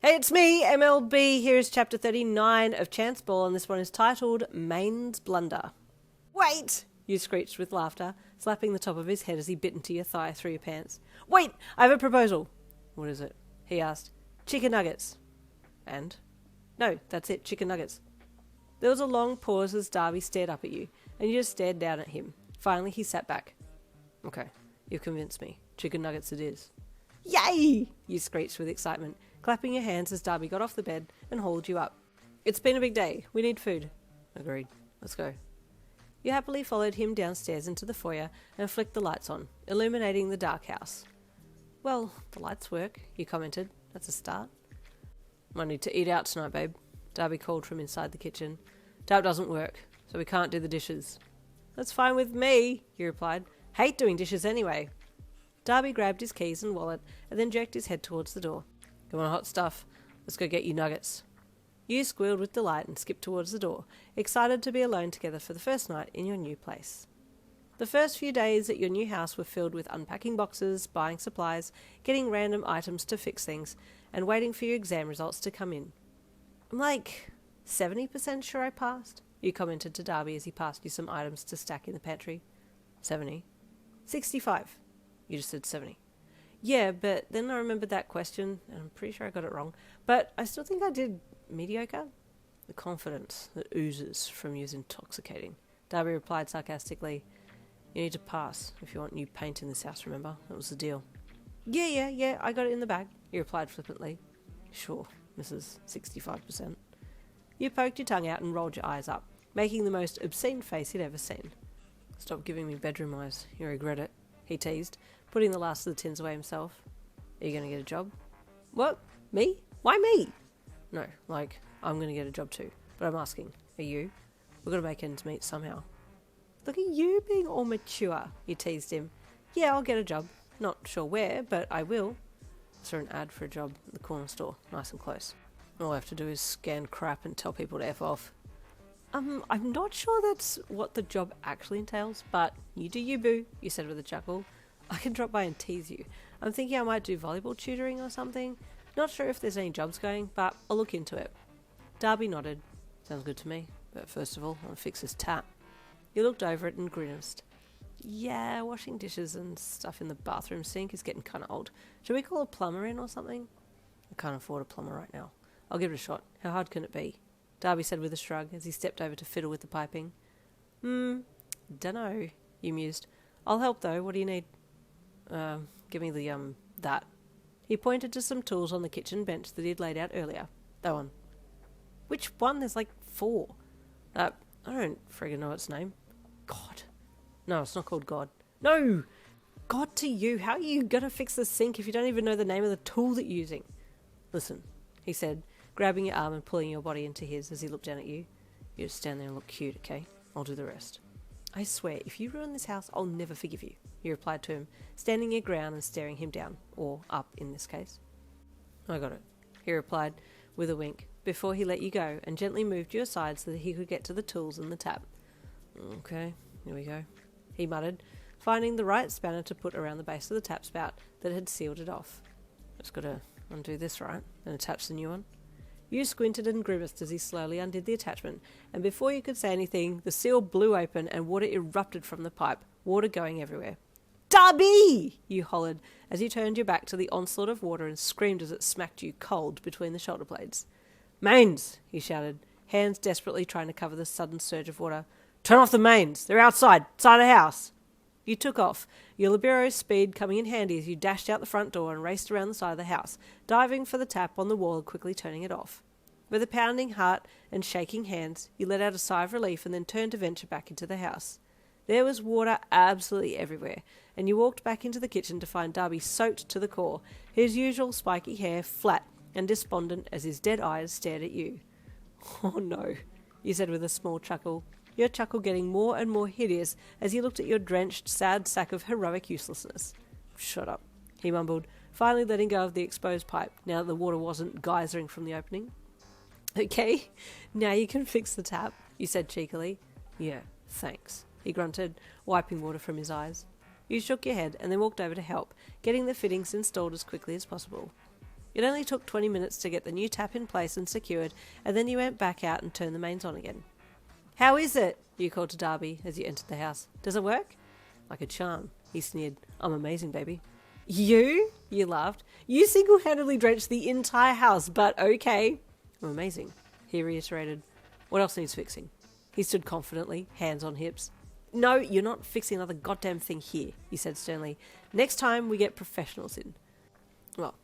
Hey, it's me, MLB. Here is chapter 39 of Chance Ball, and this one is titled Maine's Blunder. Wait! You screeched with laughter, slapping the top of his head as he bit into your thigh through your pants. Wait! I have a proposal. What is it? He asked. Chicken nuggets. And? No, that's it, chicken nuggets. There was a long pause as Dabi stared up at you, and you just stared down at him. Finally, he sat back. Okay, you've convinced me. Chicken nuggets it is. Yay! You screeched with excitement, clapping your hands as Dabi got off the bed and hauled you up. It's been a big day. We need food. Agreed. Let's go. You happily followed him downstairs into the foyer and flicked the lights on, illuminating the dark house. Well, the lights work, you commented. That's a start. I need to eat out tonight, babe. Dabi called from inside the kitchen. Tap doesn't work, so we can't do the dishes. That's fine with me, you replied. Hate doing dishes anyway. Dabi grabbed his keys and wallet and then jerked his head towards the door. Come on, hot stuff. Let's go get you nuggets. You squealed with delight and skipped towards the door, excited to be alone together for the first night in your new place. The first few days at your new house were filled with unpacking boxes, buying supplies, getting random items to fix things, and waiting for your exam results to come in. I'm like 70% sure I passed, you commented to Dabi as he passed you some items to stack in the pantry. 70. 65. You just said 70. Yeah, but then I remembered that question, and I'm pretty sure I got it wrong. But I still think I did mediocre. The confidence that oozes from you is intoxicating. Dabi replied sarcastically. You need to pass if you want new paint in this house, remember? That was the deal. Yeah, I got it in the bag, you replied flippantly. Sure, Mrs. 65%. You poked your tongue out and rolled your eyes up, making the most obscene face he'd ever seen. Stop giving me bedroom eyes, you regret it, he teased, putting the last of the tins away himself. Are you going to get a job? What? Me? Why me? No, I'm going to get a job too. But I'm asking, are you? We've got to make ends meet somehow. Look at you being all mature, you teased him. Yeah, I'll get a job. Not sure where, but I will. I saw an ad for a job at the corner store, nice and close. All I have to do is scan crap and tell people to F off. I'm not sure that's what the job actually entails, but you do you, boo, you said with a chuckle. I can drop by and tease you. I'm thinking I might do volleyball tutoring or something. Not sure if there's any jobs going, but I'll look into it. Dabi nodded. Sounds good to me, but first of all, I'll fix this tap. You looked over it and grimaced. Yeah, washing dishes and stuff in the bathroom sink is getting kind of old. Should we call a plumber in or something? I can't afford a plumber right now. I'll give it a shot. How hard can it be? Dabi said with a shrug as he stepped over to fiddle with the piping. Dunno, you mused. I'll help though. What do you need? Give me the, that. He pointed to some tools on the kitchen bench that he'd laid out earlier. That one. Which one? There's like 4. I don't friggin' know its name. God. No, it's not called God. No! God to you. How are you gonna fix the sink if you don't even know the name of the tool that you're using? Listen, he said, grabbing your arm and pulling your body into his as he looked down at you. You just stand there and look cute, okay? I'll do the rest. I swear, if you ruin this house, I'll never forgive you, you replied to him, standing your ground and staring him down, or up in this case. I got it, he replied with a wink, before he let you go and gently moved you aside so that he could get to the tools and the tap. Okay, here we go, he muttered, finding the right spanner to put around the base of the tap spout that had sealed it off. Just gotta undo this, right, and attach the new one. You squinted and grimaced as he slowly undid the attachment, and before you could say anything, the seal blew open and water erupted from the pipe, water going everywhere. Dabi! You hollered as you turned your back to the onslaught of water and screamed as it smacked you cold between the shoulder blades. Mains! He shouted, hands desperately trying to cover the sudden surge of water. Turn off the mains! They're outside the house! You took off, your libero's speed coming in handy as you dashed out the front door and raced around the side of the house, diving for the tap on the wall and quickly turning it off. With a pounding heart and shaking hands, you let out a sigh of relief and then turned to venture back into the house. There was water absolutely everywhere, and you walked back into the kitchen to find Dabi soaked to the core, his usual spiky hair flat and despondent as his dead eyes stared at you. Oh no, you said with a small chuckle, your chuckle getting more and more hideous as you looked at your drenched, sad sack of heroic uselessness. Shut up, he mumbled, finally letting go of the exposed pipe now that the water wasn't geysering from the opening. Okay, now you can fix the tap, you said cheekily. Yeah, thanks, he grunted, wiping water from his eyes. You shook your head and then walked over to help, getting the fittings installed as quickly as possible. It only took 20 minutes to get the new tap in place and secured, and then you went back out and turned the mains on again. "How is it?" you called to Dabi as you entered the house. "Does it work?" "Like a charm," he sneered. "I'm amazing, baby." "You?" you laughed. "You single-handedly drenched the entire house, but okay." "I'm amazing," he reiterated. "What else needs fixing?" He stood confidently, hands on hips. "No, you're not fixing another goddamn thing here," he said sternly. "Next time we get professionals in." "Well,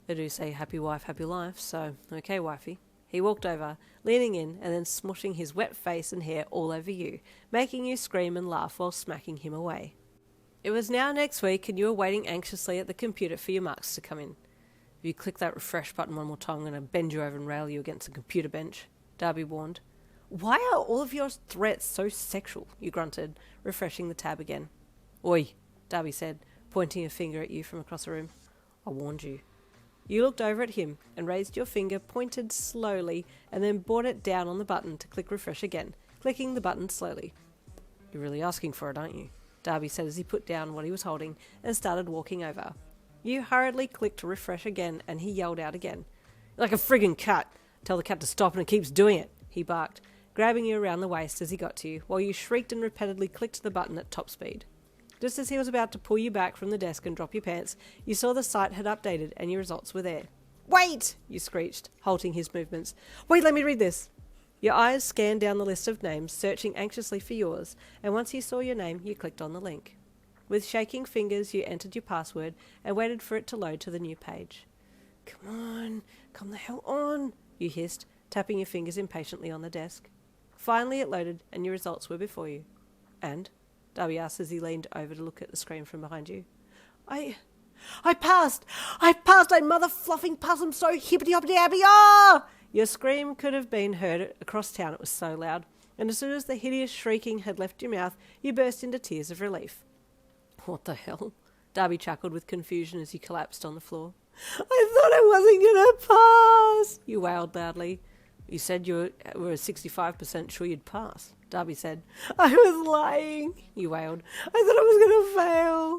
they do say happy wife, happy life, so okay, wifey." He walked over, leaning in and then smushing his wet face and hair all over you, making you scream and laugh while smacking him away. It was now next week and you were waiting anxiously at the computer for your marks to come in. "If you click that refresh button one more time, I'm going to bend you over and rail you against the computer bench," Dabi warned. "Why are all of your threats so sexual?" you grunted, refreshing the tab again. "Oi," Dabi said, pointing a finger at you from across the room. "I warned you." You looked over at him and raised your finger, pointed slowly, and then brought it down on the button to click refresh again, clicking the button slowly. "You're really asking for it, aren't you?" Dabi said as he put down what he was holding and started walking over. You hurriedly clicked refresh again and he yelled out again. "You're like a friggin' cat. Tell the cat to stop and it keeps doing it," he barked, grabbing you around the waist as he got to you, while you shrieked and repeatedly clicked the button at top speed. Just as he was about to pull you back from the desk and drop your pants, you saw the site had updated and your results were there. "Wait!" you screeched, halting his movements. "Wait, let me read this." Your eyes scanned down the list of names, searching anxiously for yours, and once you saw your name, you clicked on the link. With shaking fingers, you entered your password and waited for it to load to the new page. "Come on, come the hell on," you hissed, tapping your fingers impatiently on the desk. Finally it loaded and your results were before you. "And?" Dabi asked as he leaned over to look at the screen from behind you. I passed! I mother-fluffing passed! I'm so hippity-hoppity-happy! Ah!" Your scream could have been heard across town, it was so loud, and as soon as the hideous shrieking had left your mouth, you burst into tears of relief. "What the hell?" Dabi chuckled with confusion as you collapsed on the floor. "I thought I wasn't going to pass," you wailed loudly. "You said you were 65% sure you'd pass," Dabi said. "I was lying," you wailed. "I thought I was going to fail."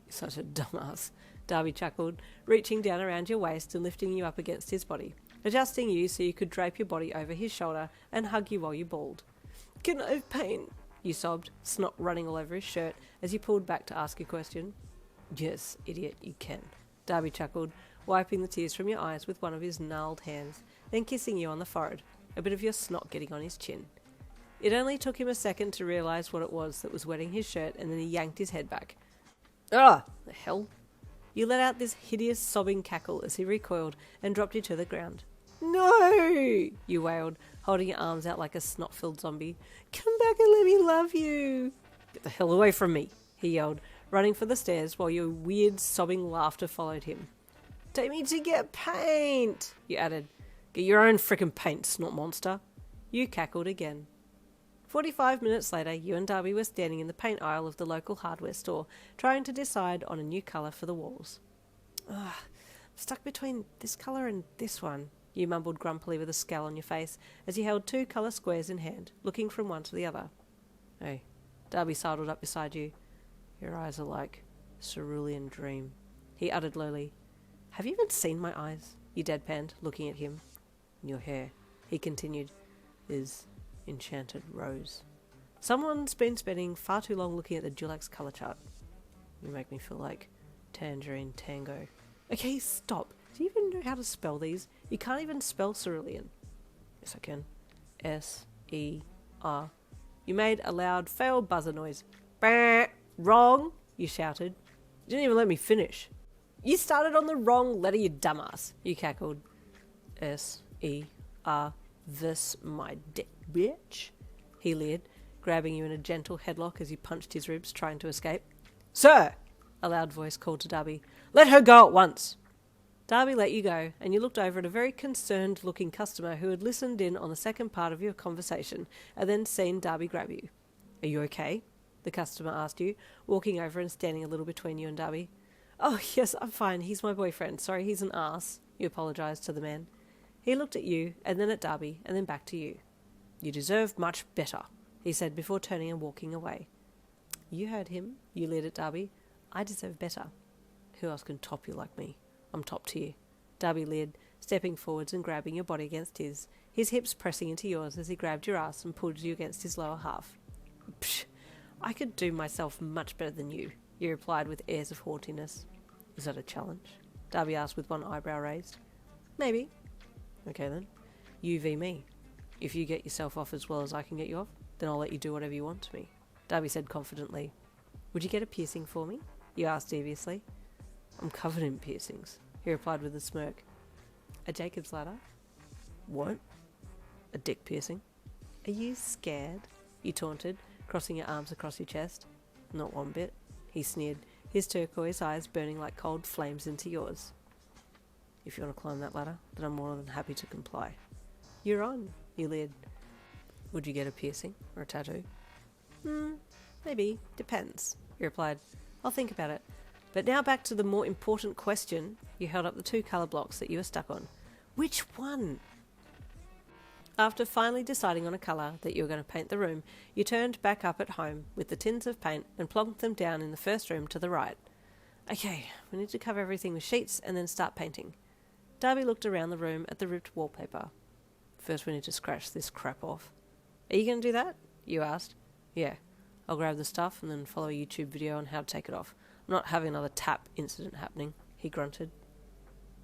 "You're such a dumbass," Dabi chuckled, reaching down around your waist and lifting you up against his body, adjusting you so you could drape your body over his shoulder and hug you while you bawled. "Can I have pain?" you sobbed, snot running all over his shirt as you pulled back to ask a question. "Yes, idiot, you can," Dabi chuckled, wiping the tears from your eyes with one of his gnarled hands, then kissing you on the forehead, a bit of your snot getting on his chin. It only took him a second to realise what it was that was wetting his shirt, and then he yanked his head back. "Ah, the hell!" You let out this hideous sobbing cackle as he recoiled and dropped you to the ground. "No!" you wailed, holding your arms out like a snot-filled zombie. "Come back and let me love you." "Get the hell away from me," he yelled, running for the stairs while your weird sobbing laughter followed him. "Take me to get paint," you added. "Get your own frickin' paint, snot monster." You cackled again. 45 minutes later, you and Dabi were standing in the paint aisle of the local hardware store, trying to decide on a new colour for the walls. "I'm stuck between this colour and this one," you mumbled grumpily with a scowl on your face as you held 2 colour squares in hand, looking from one to the other. "Hey," Dabi sidled up beside you. "Your eyes are like cerulean dream," he uttered lowly. "Have you even seen my eyes?" you deadpanned, looking at him. "Your hair," he continued, "is enchanted rose. Someone's been spending far too long looking at the Dulax colour chart. You make me feel like tangerine tango." "Okay, stop. Do you even know how to spell these? You can't even spell cerulean." "Yes, I can. S-E-R. You made a loud fail buzzer noise. "Bah! Wrong!" you shouted. "You didn't even let me finish." "You started on the wrong letter, you dumbass," you cackled. "S-E-R. This my dick, bitch," he leered, grabbing you in a gentle headlock as you punched his ribs, trying to escape. "Sir!" a loud voice called to Dabi. "Let her go at once." Dabi let you go, and you looked over at a very concerned-looking customer who had listened in on the second part of your conversation and then seen Dabi grab you. "Are you okay?" the customer asked you, walking over and standing a little between you and Dabi. "Oh, yes, I'm fine. He's my boyfriend. Sorry, he's an ass," you apologised to the man. He looked at you, and then at Dabi, and then back to you. "You deserve much better," he said before turning and walking away. "You heard him," you leered at Dabi. "I deserve better. Who else can top you like me? I'm top tier." Dabi leered, stepping forwards and grabbing your body against his hips pressing into yours as he grabbed your ass and pulled you against his lower half. Psh, I could do myself much better than you replied with airs of haughtiness. Is that a challenge? Dabi asked with one eyebrow raised. Maybe. Okay then. You v me. If you get yourself off as well as I can get you off, then I'll let you do whatever you want to me, Dabi said confidently. Would you get a piercing for me? You asked deviously. I'm covered in piercings, he replied with a smirk. A Jacob's ladder? What? A dick piercing? Are you scared? You taunted, crossing your arms across your chest. Not one bit, he sneered, his turquoise eyes burning like cold flames into yours. If you want to climb that ladder, then I'm more than happy to comply. You're on, you leered. Would you get a piercing or a tattoo? Maybe. Depends, he replied. I'll think about it. But now back to the more important question. You held up the 2 colour blocks that you were stuck on. Which one? After finally deciding on a colour that you were going to paint the room, you turned back up at home with the tins of paint and plonked them down in the first room to the right. Okay, we need to cover everything with sheets and then start painting. Dabi looked around the room at the ripped wallpaper. First we need to scratch this crap off. Are you going to do that? You asked. Yeah, I'll grab the stuff and then follow a YouTube video on how to take it off. I'm not having another tap incident happening, he grunted.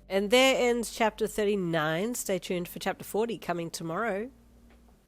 And there ends chapter 39. Stay tuned for chapter 40 coming tomorrow.